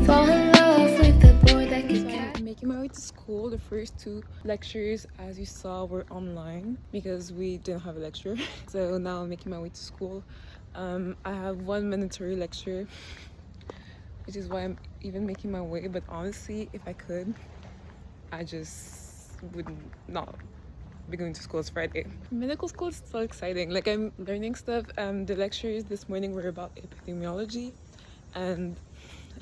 fall in love with the boy that can So I'm making my way to school. The first two lectures, as you saw, were online because we didn't have a lecture. So now I'm making my way to school. I have one mandatory lecture, which is why I'm even making my way. But honestly, if I could, I just would not be going to school. It's Friday. Medical school is so exciting. Like, I'm learning stuff. The lectures this morning were about epidemiology, and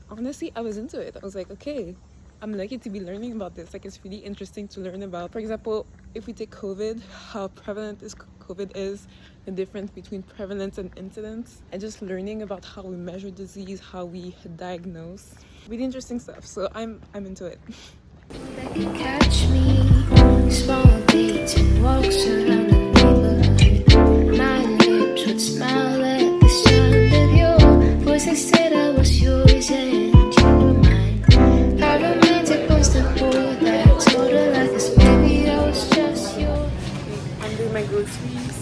honestly, I was into it. I was like, okay, I'm lucky to be learning about this. Like, it's really interesting to learn about, for example, if we take COVID, how prevalent is COVID is, the difference between prevalence and incidence, and just learning about how we measure disease, how we diagnose. Really interesting stuff. So I'm into it. that can catch me. Small beats and walks around the neighborhood. My lips would smile at the sound of your voice. Instead, I was yours and you were mine. How romantic was the boy that told her like this? Maybe I was just yours. I'm doing my groceries.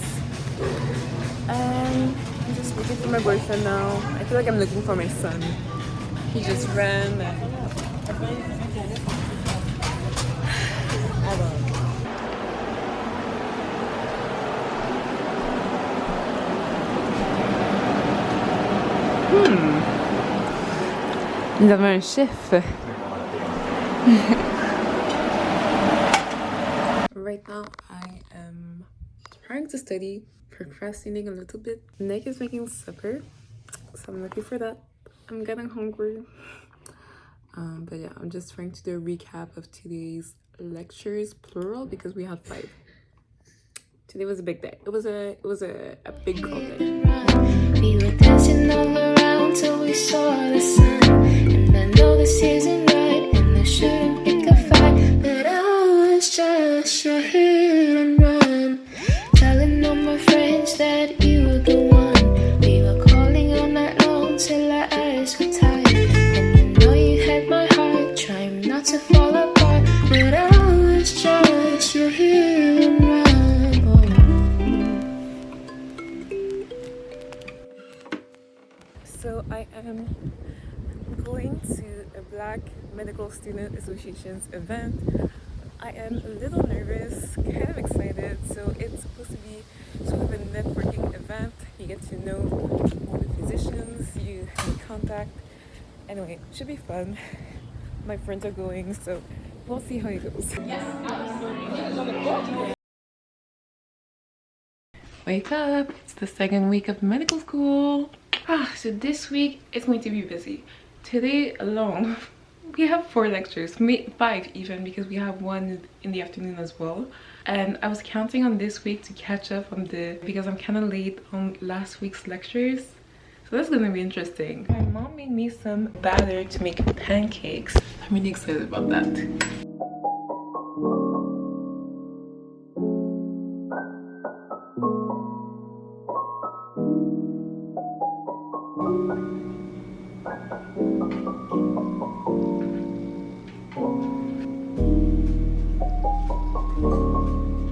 I'm just looking for my boyfriend now. I feel like I'm looking for my son. He just ran. Nous avons un chef. Right now I am trying to study, procrastinating a little bit. Nick is making supper, so I'm looking for that. I'm getting hungry. But yeah, I'm just trying to do a recap of today's lectures, plural, because we had 5. Today was a big day. It was a big girl day. We were dancing all around till we saw the sun. And I know this isn't right, and I shouldn't pick a fight, but I was just your hit and run, telling all my friends that you were the one. We were calling all night long till our eyes were tired, and I know you had my heart, trying not to fall apart, but I was just your hit and run. So I am going to a Black Medical Student Association's event. I am a little nervous, kind of excited. So it's supposed to be sort of a networking event. You get to know all the physicians, you make contact. Anyway, it should be fun. My friends are going, so we'll see how it goes. Wake up! It's the second week of medical school. So this week it's going to be busy. Today alone, we have 4 lectures, 5 even, because we have one in the afternoon as well. And I was counting on this week to catch up on because I'm kind of late on last week's lectures. So that's gonna be interesting. My mom made me some batter to make pancakes. I'm really excited about that.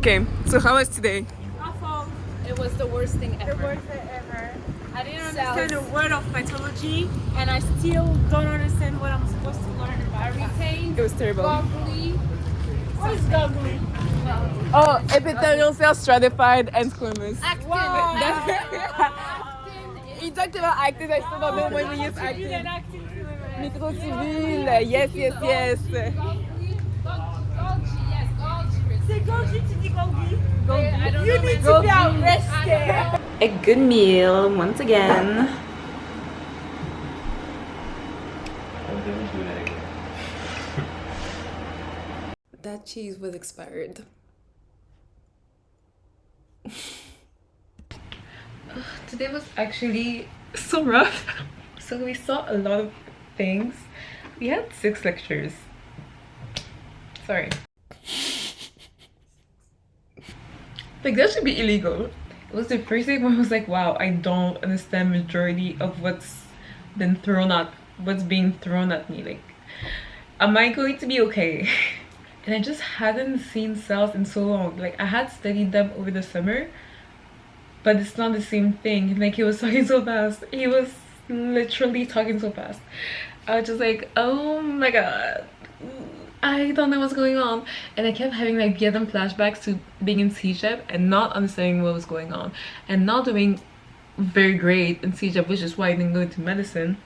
Okay, so how was today? Awful. It was the worst thing ever. The worst thing ever. I didn't understand a word of pathology, and I still don't understand what I'm supposed to learn. I retained It was terrible. goggly. What is goggly? Oh, epithelial cells stratified and squamous. Actin. He talked about actin, I still don't know when we use actin. Microcivil, yes. C'est Golgi, tu dis Golgi. You need to be arrested. A good meal once again. That cheese was expired. Today was actually so rough. So we saw a lot of things. We had 6 lectures. Sorry. Like, that should be illegal. It was the first thing where I was like, wow, I don't understand majority of what's being thrown at me. Like, am I going to be okay? And I just hadn't seen cells in so long. Like, I had studied them over the summer, but it's not the same thing. Like, he was talking so fast. He was literally talking so fast. I was just like, oh my god, I don't know what's going on. And I kept having like Vietnam flashbacks to being in CJEP and not understanding what was going on and not doing very great in CJEP, which is why I didn't go into medicine.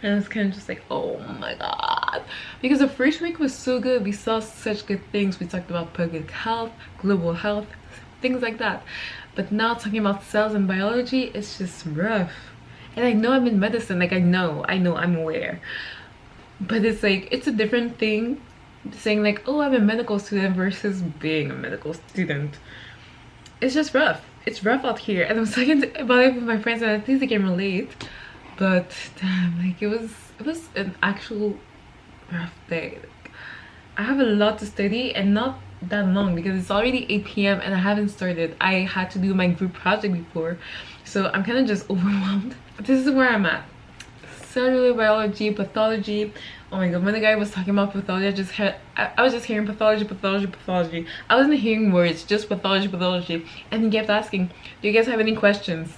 And it's kind of just like, oh my god, because the first week was so good. We saw such good things. We talked about public health, global health, things like that. But now talking about cells and biology, it's just rough. And I know I'm in medicine, like I know, I'm aware, but it's like, it's a different thing saying like, oh, I'm a medical student versus being a medical student. It's just rough. It's rough out here. And I was talking about it with my friends and I think they can relate. But damn, like it was an actual rough day. Like, I have a lot to study and not that long because it's already 8 p.m. and I haven't started. I had to do my group project before, so I'm kind of just overwhelmed. This is where I'm at. Cellular biology, pathology. Oh my god, when the guy was talking about pathology, I was just hearing pathology, pathology, pathology. I wasn't hearing words, just pathology, pathology. And he kept asking, do you guys have any questions?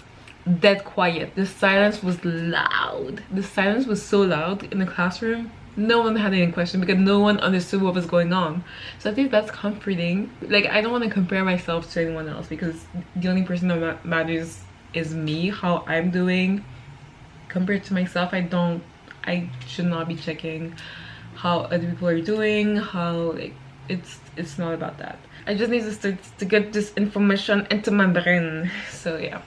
Dead quiet. The silence was loud. The silence was so loud in the classroom. No one had any question because no one understood what was going on. So I think that's comforting. Like, I don't want to compare myself to anyone else because the only person that matters is me, how I'm doing compared to myself. I should not be checking how other people are doing, how like it's not about that. I just need to start to get this information into my brain. So yeah.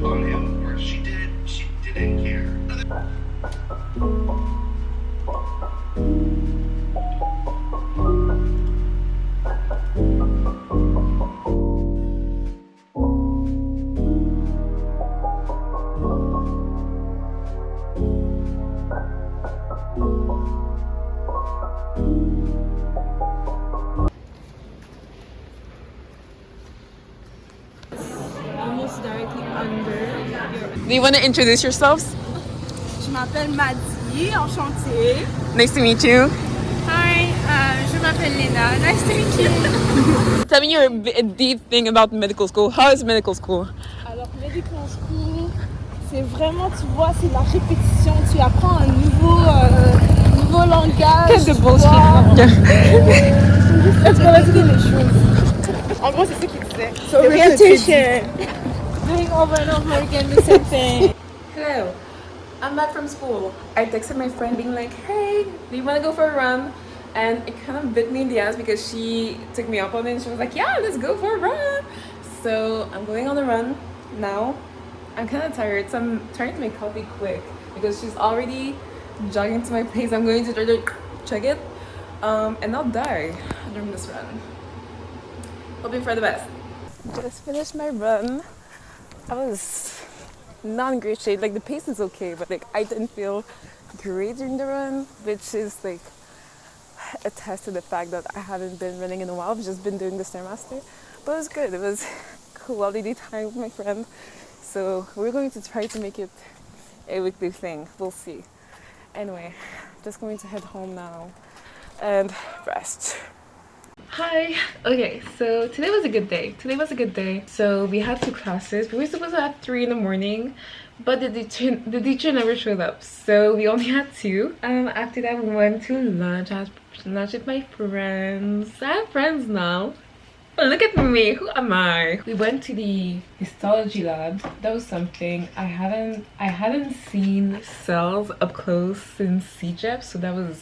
On him, or she didn't care. Almost directly under. Do you want to introduce yourselves? Je m'appelle Maddy, enchantée. Nice to meet you. Hi, je m'appelle Lena. Nice to meet you. Tell me your deep thing about medical school. How is medical school? Alors, medical school, c'est vraiment, tu vois, c'est la répétition. Tu apprends un nouveau langage. Quel de tu bullshit. vois. Let's go, let's do les choses. En gros, c'est ça qu'il disait. So, repetition. Doing over and over again the same thing. Hello, I'm back from school. I texted my friend being like, hey, do you want to go for a run? And it kind of bit me in the ass because she took me up on it and she was like, yeah, let's go for a run. So I'm going on a run now. I'm kind of tired, so I'm trying to make coffee quick because she's already jogging to my place. I'm going to try to check it and not die during this run. Hoping for the best. Just finished my run. I was not in great shape. Like the pace is okay, but like I didn't feel great during the run, which is like a test to the fact that I haven't been running in a while. I've just been doing the Stairmaster, but it was good. It was quality time with my friend. So we're going to try to make it a weekly thing. We'll see. Anyway, just going to head home now and rest. Hi. Okay, so today was a good day. So we had 2 classes. We were supposed to have 3 in the morning, but the teacher never showed up, so we only had 2. After that we went to lunch. I had lunch with my friends. I have friends now. Oh, look at me, who am I? We went to the histology lab. That was something. I hadn't seen cells up close since CJEP, so that was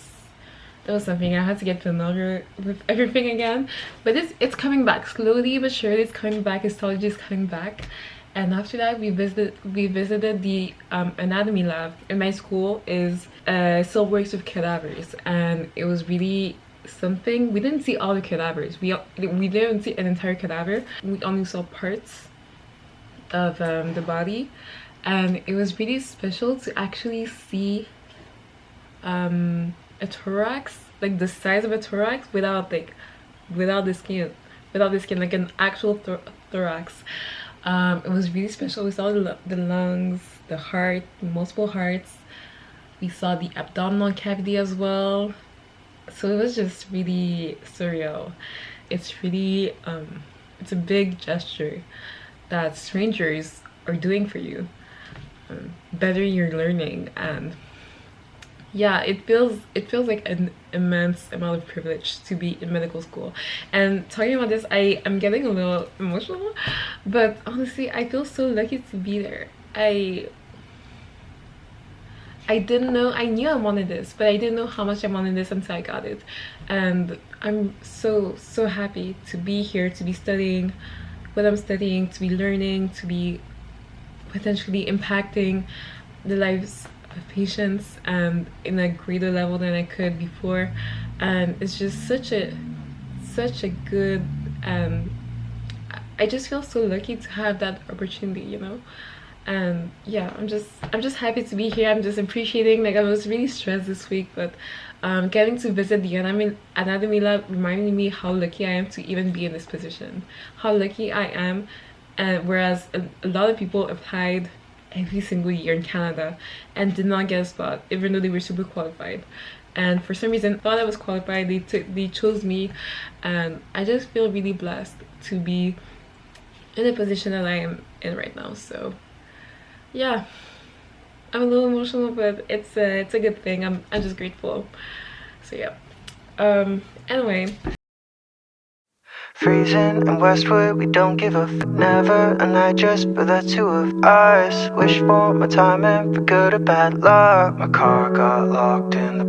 something. I had to get familiar with everything again, but it's coming back slowly but surely. It's coming back. Histology is coming back. And after that we visited the anatomy lab. In my school is still works with cadavers, and it was really something. We didn't see all the cadavers. We didn't see an entire cadaver. We only saw parts of the body, and it was really special to actually see a thorax, like the size of a thorax without the skin, like an actual thorax. It was really special. We saw the lungs, the heart, multiple hearts. We saw the abdominal cavity as well. So it was just really surreal. It's really it's a big gesture that strangers are doing for you, bettering your learning. And yeah, it feels like an immense amount of privilege to be in medical school. And talking about this, I'm getting a little emotional, but honestly I feel so lucky to be there. I didn't know, I knew I wanted this, but I didn't know how much I wanted this until I got it. And I'm so happy to be here, to be studying what I'm studying, to be learning, to be potentially impacting the lives of patients and in a greater level than I could before. And it's just such a good, I just feel so lucky to have that opportunity, you know. And yeah, I'm just happy to be here. I'm just appreciating, like I was really stressed this week, but getting to visit the anatomy lab reminded me how lucky I am to even be in this position, how lucky I am. And whereas a lot of people applied every single year in Canada and did not get a spot even though they were super qualified, and for some reason thought I was qualified, they chose me. And I just feel really blessed to be in the position that I am in right now. So yeah, I'm a little emotional, but it's a good thing. I'm just grateful. So yeah, anyway. Freezing in Westwood, we don't give a never a night just for the two of us. Wish for my timing for good or bad luck. My car got locked in the